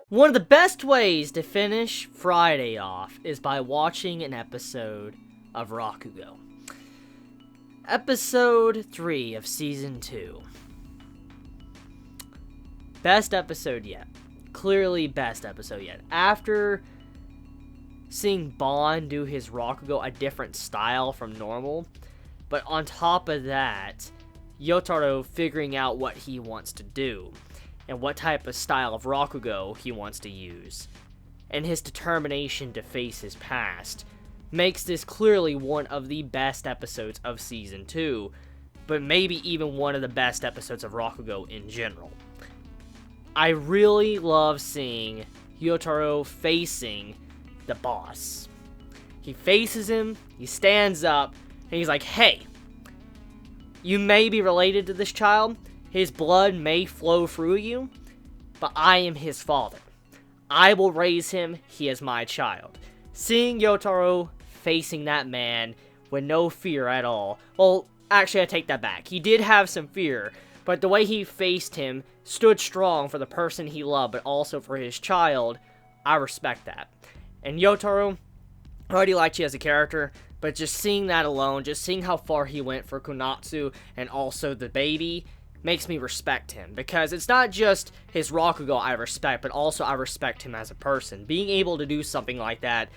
One of the best ways to finish Friday off is by watching an episode of Rakugo. Episode 3 of Season 2. Best episode yet. Clearly best episode yet. After seeing Bon do his Rakugo a different style from normal, but on top of that, Yotaro figuring out what he wants to do, and what type of style of Rakugo he wants to use, and his determination to face his past, makes this clearly one of the best episodes of Season 2, but maybe even one of the best episodes of Rakugo in general. I really love seeing Yotaro facing the boss. He faces him, he stands up, and he's like, hey, you may be related to this child, his blood may flow through you, but I am his father. I will raise him, he is my child. Seeing Yotaro facing that man with no fear at all. Well, actually I take that back. He did have some fear, but the way he faced him, stood strong for the person he loved, but also for his child, I respect that. And Yotaro, I already liked you as a character, but just seeing that alone, just seeing how far he went for Konatsu and also the baby, makes me respect him, because it's not just his Rakugo I respect, but also I respect him as a person. Being able to do something like that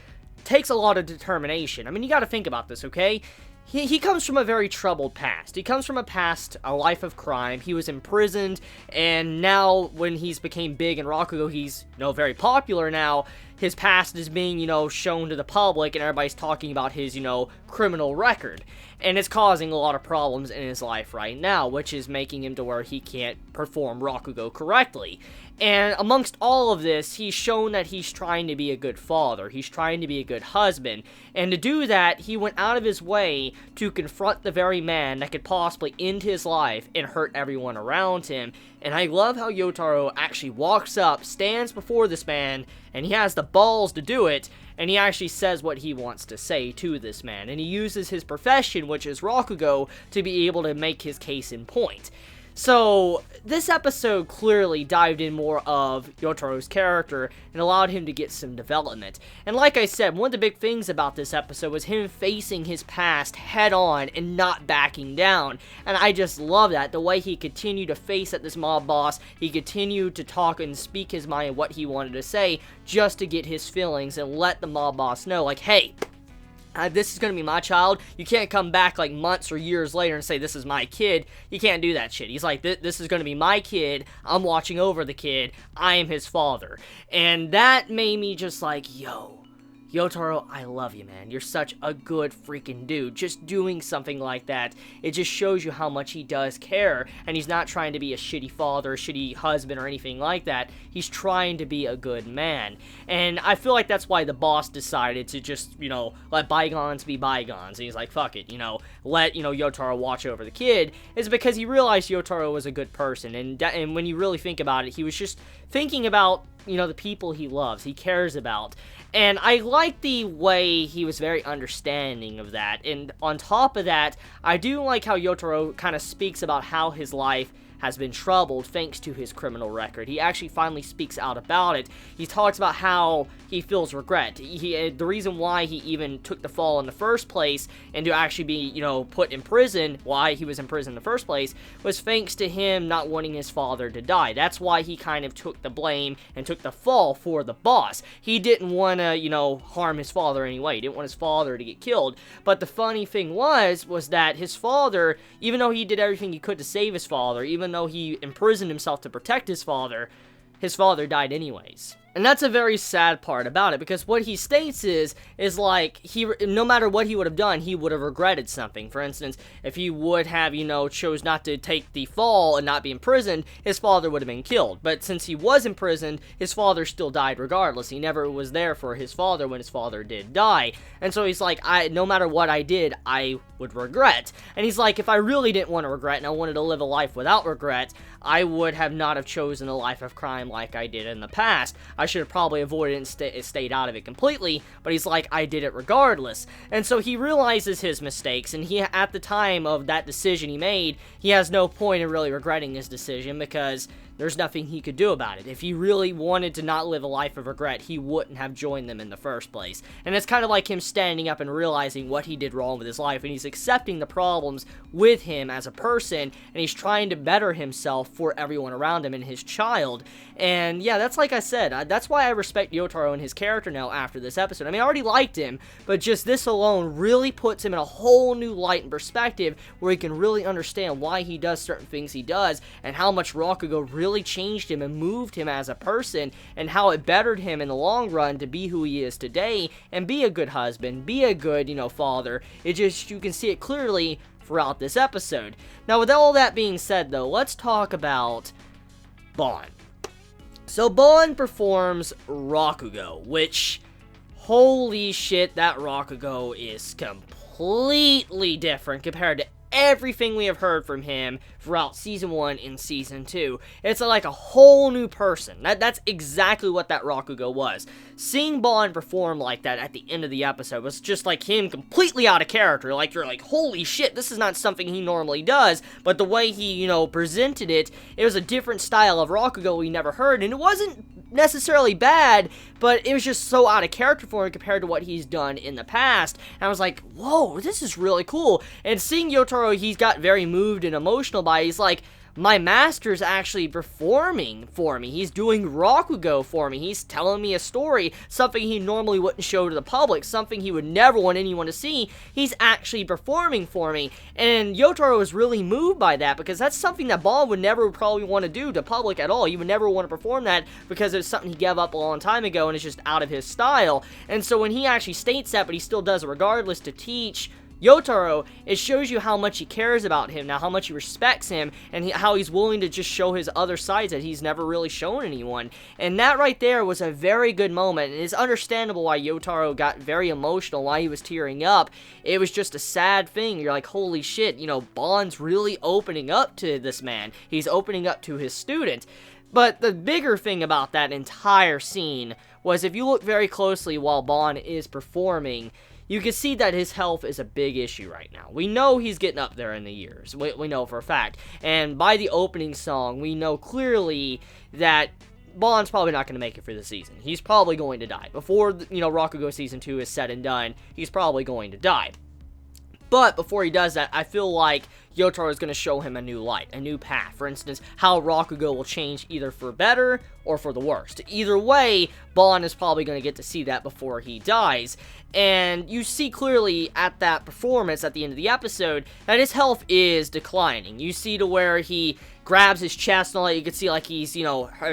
takes a lot of determination. I mean, you gotta think about this, okay? He comes from a very troubled past. He comes from a life of crime. He was imprisoned, and now when he's became big in Rakugo, he's, very popular now. His past is being, shown to the public, and everybody's talking about his, criminal record. And it's causing a lot of problems in his life right now, which is making him to where he can't perform Rakugo correctly. And amongst all of this, he's shown that he's trying to be a good father. He's trying to be a good husband. And to do that, he went out of his way to confront the very man that could possibly end his life and hurt everyone around him. And I love how Yotaro actually walks up, stands before this man, and he has the balls to do it, and he actually says what he wants to say to this man. And he uses his profession, which is Rakugo, to be able to make his case in point. So, this episode clearly dived in more of Yotaro's character and allowed him to get some development. And like I said, one of the big things about this episode was him facing his past head on and not backing down. And I just love that. The way he continued to face at this mob boss, he continued to talk and speak his mind and what he wanted to say just to get his feelings and let the mob boss know, like, hey, this is going to be my child. You can't come back like months or years later and say, this is my kid. You can't do that shit. He's like, this is going to be my kid. I'm watching over the kid. I am his father. And that made me just like, yo, Yotaro, I love you, man. You're such a good freaking dude. Just doing something like that, it just shows you how much he does care. And he's not trying to be a shitty father, a shitty husband, or anything like that. He's trying to be a good man. And I feel like that's why the boss decided to just, let bygones be bygones. And he's like, fuck it, let, Yotaro watch over the kid. Is because he realized Yotaro was a good person. And when you really think about it, he was just thinking about, the people he loves, he cares about. And I like the way he was very understanding of that. And on top of that, I do like how Yotaro kind of speaks about how his life has been troubled thanks to his criminal record. He actually finally speaks out about it. He talks about how he feels regret. The reason why he even took the fall in the first place and to actually be, put in prison, why he was in prison in the first place, was thanks to him not wanting his father to die. That's why he kind of took the blame and took the fall for the boss. He didn't want to, harm his father anyway. He didn't want his father to get killed. But the funny thing was that his father, even though he did everything he could to save his father, even though he imprisoned himself to protect his father died anyways. And that's a very sad part about it, because what he states is like, no matter what he would have done, he would have regretted something. For instance, if he would have, chose not to take the fall and not be imprisoned, his father would have been killed. But since he was imprisoned, his father still died regardless. He never was there for his father when his father did die. And so he's like, no matter what I did, I would regret. And he's like, if I really didn't want to regret and I wanted to live a life without regret, I would have not have chosen a life of crime like I did in the past. I I should have probably avoided it and stayed out of it completely, but he's like, I did it regardless. And so he realizes his mistakes, and he, at the time of that decision he made, he has no point in really regretting his decision, because there's nothing he could do about it. If he really wanted to not live a life of regret, he wouldn't have joined them in the first place. And it's kind of like him standing up and realizing what he did wrong with his life, and he's accepting the problems with him as a person, and he's trying to better himself for everyone around him and his child. And yeah, that's like I said, that's why I respect Yotaro and his character now after this episode. I mean, I already liked him, but just this alone really puts him in a whole new light and perspective, where he can really understand why he does certain things he does, and how much Rakugo really changed him and moved him as a person, and how it bettered him in the long run to be who he is today, and be a good husband, be a good, father. It just, you can see it clearly throughout this episode. Now, with all that being said, though, let's talk about Bon. So, Bon performs Rakugo, which, holy shit, that Rakugo is completely different compared to everything we have heard from him throughout Season 1 and Season 2. It's like a whole new person. That's exactly what that Rakugo was. Seeing Bon perform like that at the end of the episode was just like him completely out of character. Like, you're like, holy shit, this is not something he normally does. But the way he, presented it, it was a different style of Rakugo we never heard. And it wasn't necessarily bad, but it was just so out of character for him compared to what he's done in the past. And I was like, whoa, this is really cool. And seeing Yotaro, he's got very moved and emotional by it. He's like, my master's actually performing for me. He's doing Rakugo for me. He's telling me a story, something he normally wouldn't show to the public, something he would never want anyone to see. He's actually performing for me. And Yotaro was really moved by that, because that's something that Bon would never probably want to do to public at all. He would never want to perform that, because it's something he gave up a long time ago, and it's just out of his style. And so when he actually states that, but he still does it regardless to teach Yotaro, it shows you how much he cares about him now, how much he respects him, and how he's willing to just show his other sides that he's never really shown anyone. And that right there was a very good moment, and it's understandable why Yotaro got very emotional, why he was tearing up. It was just a sad thing. You're like, holy shit, Bon's really opening up to this man. He's opening up to his student. But the bigger thing about that entire scene was, if you look very closely while Bon is performing, you can see that his health is a big issue right now. We know he's getting up there in the years. We know for a fact. And by the opening song, we know clearly that Bon's probably not going to make it for the season. He's probably going to die. Before, Rakugo Season 2 is said and done, he's probably going to die. But before he does that, I feel like Yotaro is going to show him a new light, a new path. For instance, how Rakugo will change either for better or for the worst. Either way, Bon is probably going to get to see that before he dies. And you see clearly at that performance at the end of the episode that his health is declining. You see to where he grabs his chest and all that. You can see like he's,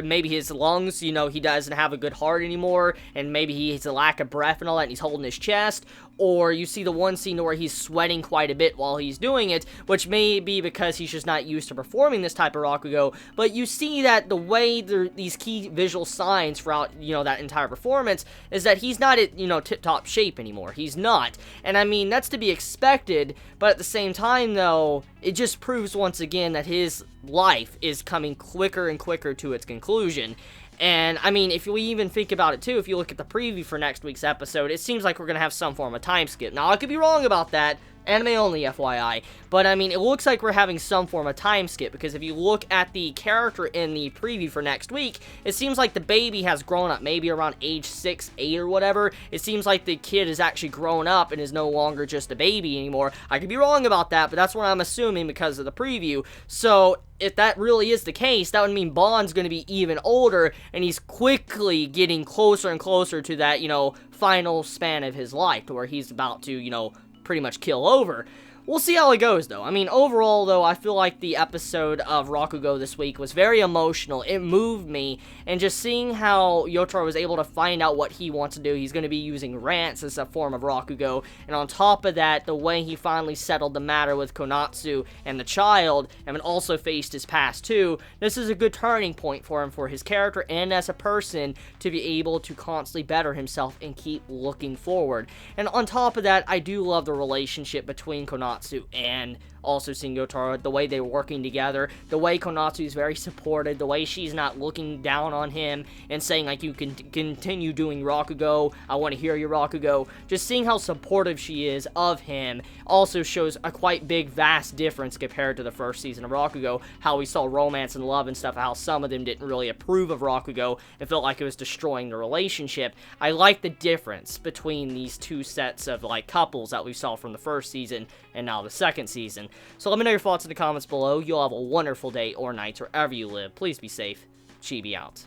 maybe his lungs, he doesn't have a good heart anymore, and maybe he has a lack of breath and all that, and he's holding his chest. Or you see the one scene where he's sweating quite a bit while he's doing it, which may be because he's just not used to performing this type of Rakugo. But you see that the way these key visual signs throughout, that entire performance is that he's not at, tip-top shape anymore. He's not. And I mean, that's to be expected, but at the same time, though, it just proves once again that his life is coming quicker and quicker to its conclusion. And, I mean, if we even think about it, too, if you look at the preview for next week's episode, it seems like we're going to have some form of time skip. Now, I could be wrong about that. Anime only, FYI. But, I mean, it looks like we're having some form of time skip, because if you look at the character in the preview for next week, it seems like the baby has grown up, maybe around age 6, 8, or whatever. It seems like the kid is actually grown up and is no longer just a baby anymore. I could be wrong about that, but that's what I'm assuming because of the preview. So, if that really is the case, that would mean Bon's going to be even older, and he's quickly getting closer and closer to that, final span of his life, to where he's about to, pretty much kill over. We'll see how it goes, though. I mean, overall, though, I feel like the episode of Rakugo this week was very emotional. It moved me, and just seeing how Yotaro was able to find out what he wants to do. He's going to be using rants as a form of Rakugo, and on top of that, the way he finally settled the matter with Konatsu and the child, and also faced his past, too. This is a good turning point for him, for his character, and as a person, to be able to constantly better himself and keep looking forward. And on top of that, I do love the relationship between Konatsu and also seeing Yotaro, the way they're working together, the way Konatsu is very supportive, the way she's not looking down on him and saying, like, you can continue doing Rakugo, I want to hear your Rakugo. Just seeing how supportive she is of him also shows a quite big, vast difference compared to the first season of Rakugo, how we saw romance and love and stuff, how some of them didn't really approve of Rakugo and felt like it was destroying the relationship. I like the difference between these two sets of, like, couples that we saw from the first season and now the second season. So let me know your thoughts in the comments below. You'll have a wonderful day or night wherever you live. Please be safe. Chibi out.